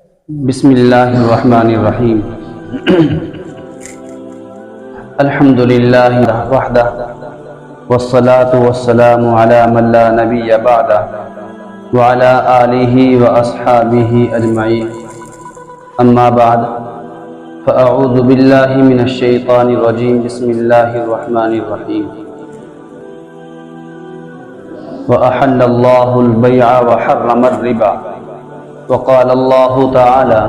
بسم اللہ الرحمن الرحیم الحمد للہ وحدہ والصلاة والسلام علی من لا نبی بعدہ وعلی آلہ واصحابہ اجمعین اما بعد فاعوذ باللہ من الشیطان الرجیم بسم اللہ الرحمن الرحیم وأحل الله البيع وحرم الربا وقال الله تعالى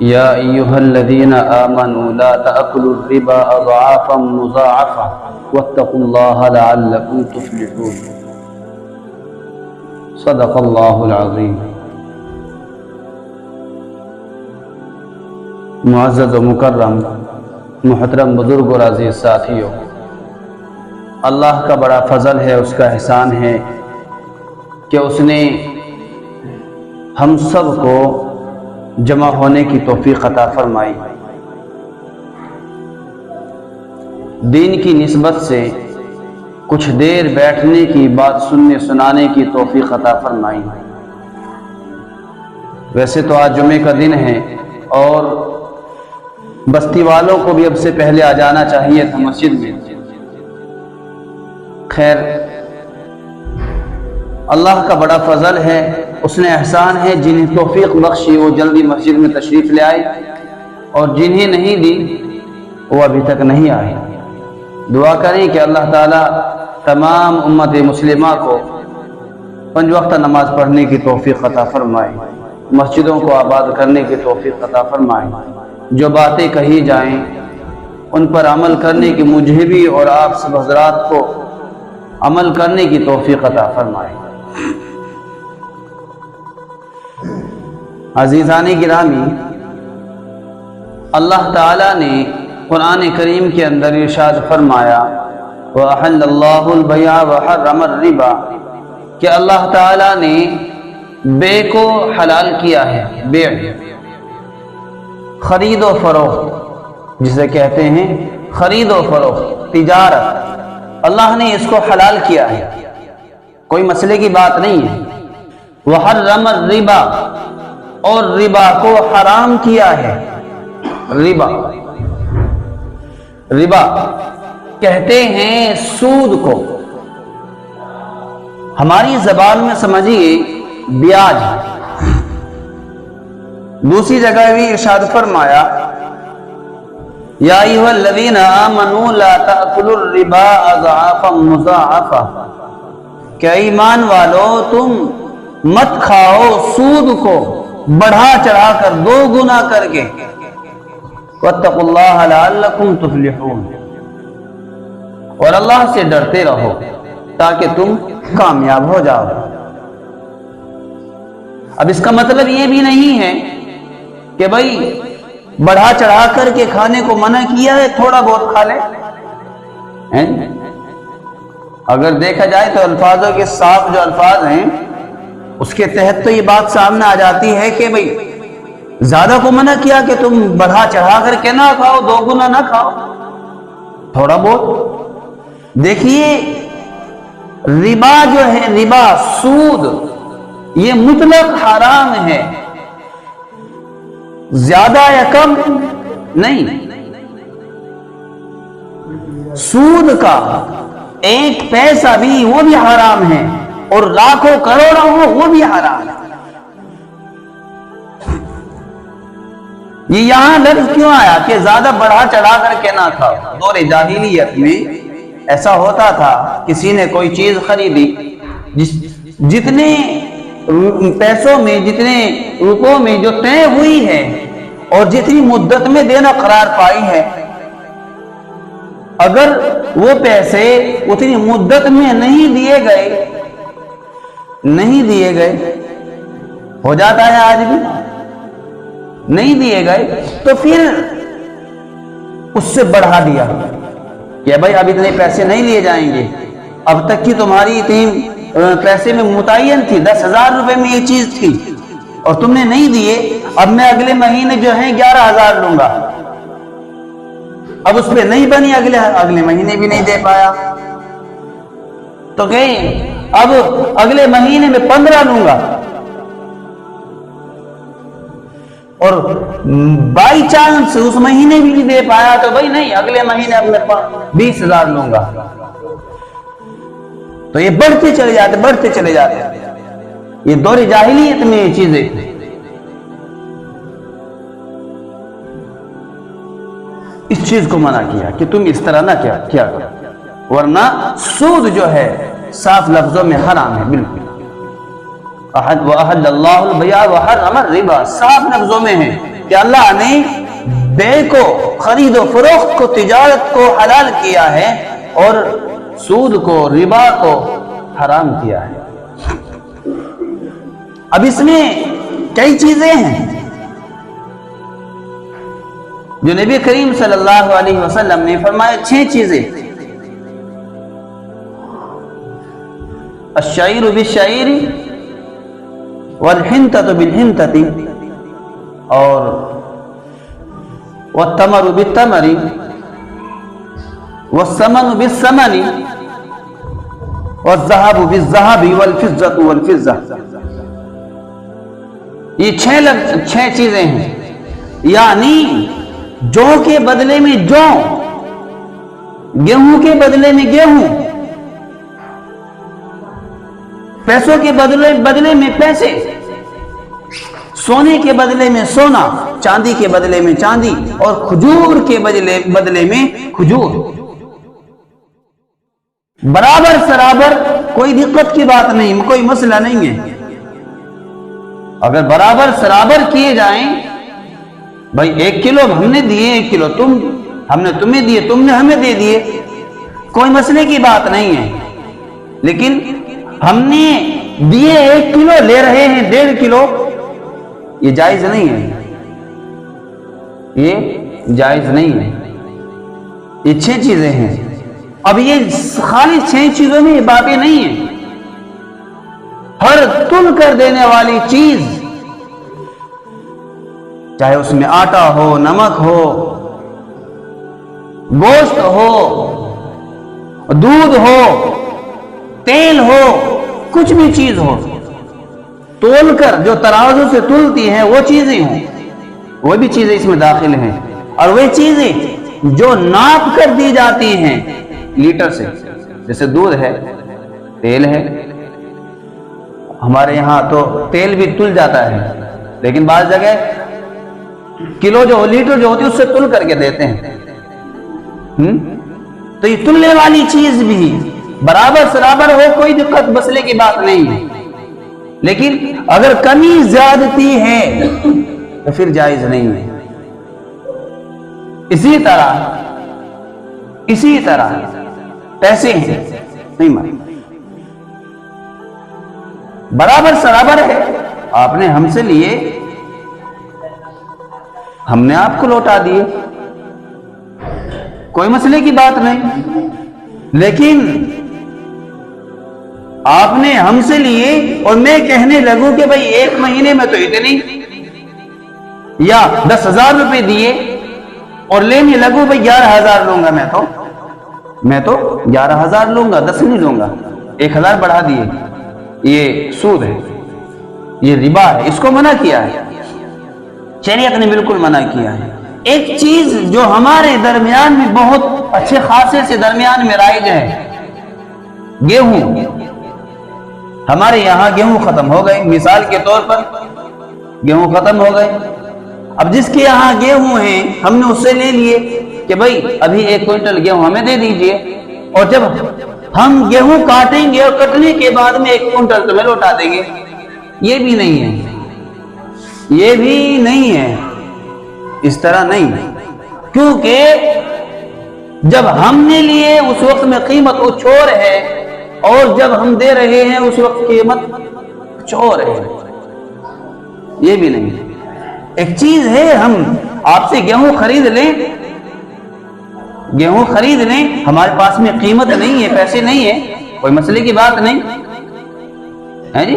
يا أيها الذين آمنوا لا تأكلوا الربا أضعافا مضاعفة واتقوا الله لعلكم تفلحون صدق الله العظيم۔ معزز و مکرم محترم بزرگ اور عزیز ساتھیوں، اللہ کا بڑا فضل ہے، اس کا احسان ہے کہ اس نے ہم سب کو جمع ہونے کی توفیق عطا فرمائی، دین کی نسبت سے کچھ دیر بیٹھنے کی بات سننے سنانے کی توفیق عطا فرمائی۔ ویسے تو آج جمعے کا دن ہے اور بستی والوں کو بھی اب سے پہلے آ جانا چاہیے تھا مسجد میں، خیر اللہ کا بڑا فضل ہے، اس نے احسان ہے، جنہیں توفیق بخشی وہ جلدی مسجد میں تشریف لے آئے اور جنہیں نہیں دی وہ ابھی تک نہیں آئے۔ دعا کریں کہ اللہ تعالیٰ تمام امت مسلمہ کو 5 وقت نماز پڑھنے کی توفیق عطا فرمائے، مسجدوں کو آباد کرنے کی توفیق عطا فرمائے، جو باتیں کہی جائیں ان پر عمل کرنے کی مجھے بھی اور آپ سب حضرات کو عمل کرنے کی توفیق عطا فرمائے۔ عزیزان گرامی، اللہ تعالیٰ نے قرآن کریم کے اندر ارشاد فرمایا وَأَحَلَّ اللَّهُ الْبَيْعَ وَحَرَّمَ الرِّبَا کہ اللہ تعالیٰ نے بے کو حلال کیا ہے۔ بے خرید و فروخت جسے کہتے ہیں، خرید و فروخت، تجارت، اللہ نے اس کو حلال کیا ہے، کوئی مسئلے کی بات نہیں ہے۔ وحرم الربا اور ربا کو حرام کیا ہے۔ ربا کہتے ہیں سود کو، ہماری زبان میں سمجھیے بیاج۔ دوسری جگہ بھی ارشاد فرمایا یا ایھا الذین آمنوا لا تأکلوا الربا اضعافا مضاعفا کہ ایمان والو تم مت کھاؤ سود کو بڑھا چڑھا کر، 2 گنا کر کے۔ واتقوا اللہ لعلکم تفلحون اور اللہ سے ڈرتے رہو تاکہ تم کامیاب ہو جاؤ۔ اب اس کا مطلب یہ بھی نہیں ہے کہ بھائی بڑھا چڑھا کر کے کھانے کو منع کیا ہے، تھوڑا بہت کھا لے۔ اگر دیکھا جائے تو الفاظوں کے صاف جو الفاظ ہیں اس کے تحت تو یہ بات سامنے آ جاتی ہے کہ بھئی زیادہ کو منع کیا کہ تم بڑھا چڑھا کر کے نہ کھاؤ، 2 گنا نہ کھاؤ، تھوڑا بہت۔ دیکھیے ربا جو ہے، ربا سود، یہ مطلق حرام ہے، زیادہ یا کم نہیں۔ سود کا 1 پیسہ بھی وہ بھی حرام ہے اور لاکھوں کروڑوں ہو وہ بھی حرام ہے۔ یہ یہاں لفظ کیوں آیا کہ زیادہ بڑھا چڑھا کر کے نہ کھاؤ؟ دور جاہلیت میں ایسا ہوتا تھا، کسی نے کوئی چیز خریدی، جتنے پیسوں میں، جتنے روپوں میں جو طے ہوئی ہے اور جتنی مدت میں دینا قرار پائی ہے، اگر وہ پیسے اتنی مدت میں نہیں دیے گئے ہو جاتا ہے آج بھی، نہیں دیے گئے تو پھر اس سے بڑھا دیا کہ بھائی اب اتنے پیسے نہیں لیے جائیں گے، اب تک کی تمہاری اتنی پیسے میں متعین تھی، 10,000 روپے میں یہ چیز تھی اور تم نے نہیں دیے، اب میں اگلے مہینے جو ہے 11,000 لوں گا۔ اب اس پہ نہیں بنی، اگلے مہینے بھی نہیں دے پایا تو کہیں اب اگلے مہینے میں 15 لوں گا۔ اور بائی چانس اس مہینے بھی نہیں دے پایا تو بھائی نہیں، اگلے مہینے اپنے 20,000 لوں گا. تو یہ بڑھتے چلے جاتے. یہ دور جاہلیت میں یہ چیزیں. اس چیز کو منع کیا کہ تم اس طرح نہ کیا کرو، ورنہ سود جو ہے صاف لفظوں میں حرام ہے بالکل. وَأَحَلَّ اللَّهُ الْبَيْعَ وَحَرَّمَ الرِّبَا، صاف لفظوں میں ہے کہ اللہ نے بے کو، خرید و فروخت کو، تجارت کو حلال کیا ہے اور سود کو، ربا کو حرام کیا ہے. اب اس میں کئی چیزیں ہیں جو نبی کریم صلی اللہ علیہ وسلم نے فرمایا. 6 چیزیں. الشعیر بالشعیر والحنطۃ بالحنطۃ اور والتمر بالتمر والثمن بالثمن والذهب بالذهب والفضة والفضة. یہ 6 چیزیں ہیں. یعنی جو کے بدلے میں جو، گیہوں کے بدلے میں گیہوں، پیسوں کے بدلے میں پیسے، سونے کے بدلے میں سونا، چاندی کے بدلے میں چاندی، اور کھجور کے بدلے میں کھجور. برابر سرابر، کوئی دقت کی بات نہیں، کوئی مسئلہ نہیں ہے. اگر برابر سرابر کیے جائیں، بھائی 1 کلو ہم نے دیے، 1 کلو ہم نے تمہیں دیے، تم نے ہمیں دے دیے، کوئی مسئلے کی بات نہیں ہے. لیکن ہم نے دیے 1 کلو، لے رہے ہیں 1.5 کلو، یہ جائز نہیں ہے. یہ جائز نہیں ہے. یہ 6 چیزیں ہیں. اب یہ خالی 6 چیزوں میں یہ باتیں نہیں ہیں. ہر تل کر دینے والی چیز، چاہے اس میں آٹا ہو، نمک ہو، گوشت ہو، دودھ ہو، تیل ہو، کچھ بھی چیز ہو، تول کر جو ترازو سے تلتی ہیں وہ چیزیں ہوں، وہ بھی چیزیں اس میں داخل ہیں. اور وہ چیزیں جو ناپ کر دی جاتی ہیں لیٹر سے، جیسے دودھ ہے، تیل ہے. ہمارے یہاں تو تیل بھی تل جاتا ہے، لیکن بعض جگہ کلو جو لیٹر جو ہوتی ہے اس سے تل کر کے دیتے ہیں. تو یہ تلنے والی چیز بھی برابر سرابر ہو، کوئی دقت مسئلے کی بات نہیں ہے. لیکن اگر کمی زیادتی ہے تو پھر جائز نہیں ہے. اسی طرح پیسے ہیں، نہیں مان، برابر سرابر ہے. آپ نے ہم سے لیے، ہم نے آپ کو لوٹا دیے، کوئی مسئلے کی بات نہیں. لیکن آپ نے ہم سے لیے اور میں کہنے لگوں کہ بھائی 1 مہینے میں تو اتنی، یا 10,000 روپے دیے اور لینے لگوں بھائی 11,000 لوں گا، میں تو 11,000 لوں گا، 10 نہیں لوں گا، 1,000 بڑھا دیے. یہ سود ہے، یہ ربا ہے. اس کو منع کیا ہے شریعت نے، بالکل منع کیا ہے. ایک چیز جو ہمارے درمیان میں بہت اچھے خاصے سے درمیان میں رائج ہے، گیہوں. ہمارے یہاں گیہوں ختم ہو گئے، مثال کے طور پر گیہوں ختم ہو گئے. اب جس کے یہاں گیہوں ہیں ہم نے اس سے لے لیے کہ بھائی ابھی 1 کوئنٹل گیہوں ہمیں دے دیجئے، اور جب ہم گیہوں کاٹیں گے اور کٹنے کے بعد میں 1 کوئنٹل تمہیں لوٹا دیں گے. یہ بھی نہیں ہے، یہ بھی نہیں ہے. اس طرح نہیں، کیونکہ جب ہم نے لیے اس وقت میں قیمت کچھ اور ہے، اور جب ہم دے رہے ہیں اس وقت قیمت کچھ اور ہے. یہ بھی نہیں. ایک چیز ہے، ہم آپ سے گیہوں خرید لیں، ہمارے پاس میں قیمت نہیں ہے، پیسے نہیں ہے، کوئی مسئلے کی بات نہیں ہے جی.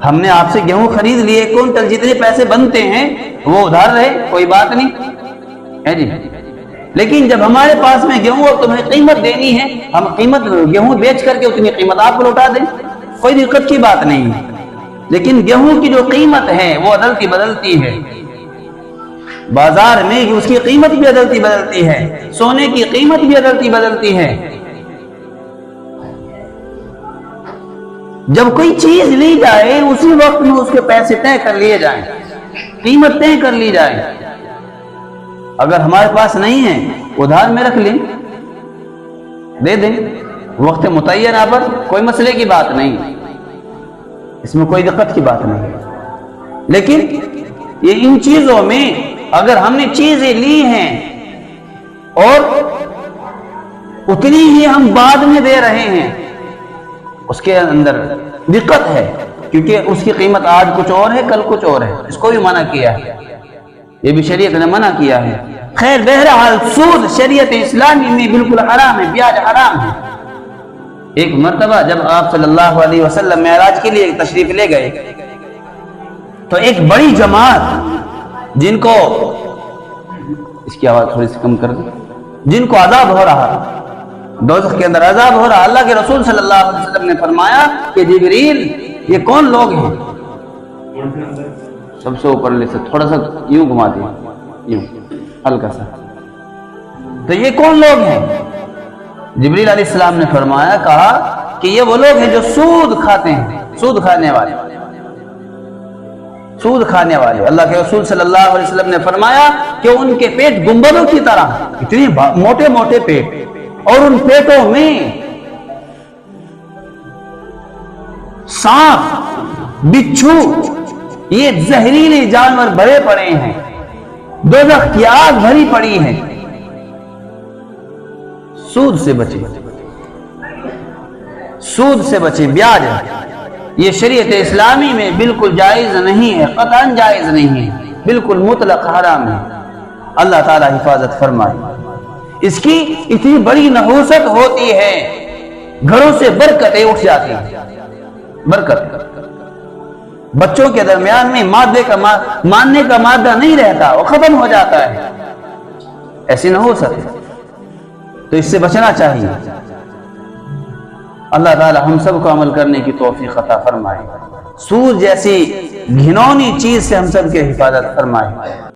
ہم نے آپ سے گیہوں خرید لیے، 1 کوئنٹل جتنے پیسے بنتے ہیں وہ ادھار رہے، کوئی بات نہیں ہے جی. لیکن جب ہمارے پاس میں گیہوں اور تمہیں قیمت دینی ہے، ہم قیمت گیہوں بیچ کر کے اتنی قیمت آپ کو لوٹا دیں، کوئی دقت کی بات نہیں ہے. لیکن گیہوں کی جو قیمت ہے وہ عدلتی بدلتی ہے. بازار میں اس کی قیمت بھی بدلتی ہے، سونے کی قیمت بھی بدلتی ہے۔ جب کوئی چیز لی جائے اسی وقت میں اس کے پیسے طے کر لیے جائیں، قیمت طے کر لی جائے۔ اگر ہمارے پاس نہیں ہے ادھار میں رکھ لیں، دے دیں وقت متعینہ پر، کوئی مسئلے کی بات نہیں، اس میں کوئی دقت کی بات نہیں۔ لیکن یہ ان چیزوں میں اگر ہم نے چیزیں لی ہیں اور اتنی ہی ہم بعد میں دے رہے ہیں، اس کے اندر دقت ہے، کیونکہ اس کی قیمت آج کچھ اور ہے، کل کچھ اور ہے، اس کو بھی منع کیا ہے، یہ بھی شریعت نے منع کیا ہے۔ خیر بہرحال سود شریعت اسلامی میں بالکل حرام ہے، بیاج حرام ہے۔ ایک مرتبہ جب آپ صلی اللہ علیہ وسلم معراج کے لیے تشریف لے گئے تو ایک بڑی جماعت جن کو، اس کی آواز تھوڑی سی کم کر دیں، جن کو عذاب ہو رہا، دوزخ کے اندر عذاب ہو رہا، اللہ کے رسول صلی اللہ علیہ وسلم نے فرمایا کہ جبریل یہ کون لوگ ہیں؟ سب سے اوپر سے تھوڑا سا یوں گھما دیں، یوں ہلکا سا، تو یہ کون لوگ ہیں؟ جبریل علیہ السلام نے فرمایا، کہا کہ یہ وہ لوگ ہیں جو سود کھاتے ہیں، سود کھانے والے، سود کھانے والے۔ اللہ کے رسول صلی اللہ علیہ وسلم نے فرمایا کہ ان کے پیٹ گنبدوں کی طرح، اتنے موٹے موٹے پیٹ، اور ان پیٹوں میں سانپ، بچھو، یہ زہریلے جانور بھرے پڑے ہیں، دوزخ کی آگ بھری پڑی ہے۔ سود سے بچے، سود سے بچے، بیاج یہ شریعت اسلامی میں بالکل جائز نہیں ہے، قطعاً جائز نہیں ہے، بالکل مطلق حرام ہے۔ اللہ تعالی حفاظت فرمائے۔ اس کی اتنی بڑی نحوست ہوتی ہے، گھروں سے برکتیں اٹھ جاتی ہیں، برکت، بچوں کے درمیان میں ماننے کا مادہ نہیں رہتا، وہ ختم ہو جاتا ہے، ایسی نحوست ہے، تو اس سے بچنا چاہیے۔ اللہ تعالی ہم سب کو عمل کرنے کی توفیق عطا فرمائے، سود جیسی گھنونی چیز سے ہم سب کی حفاظت فرمائے۔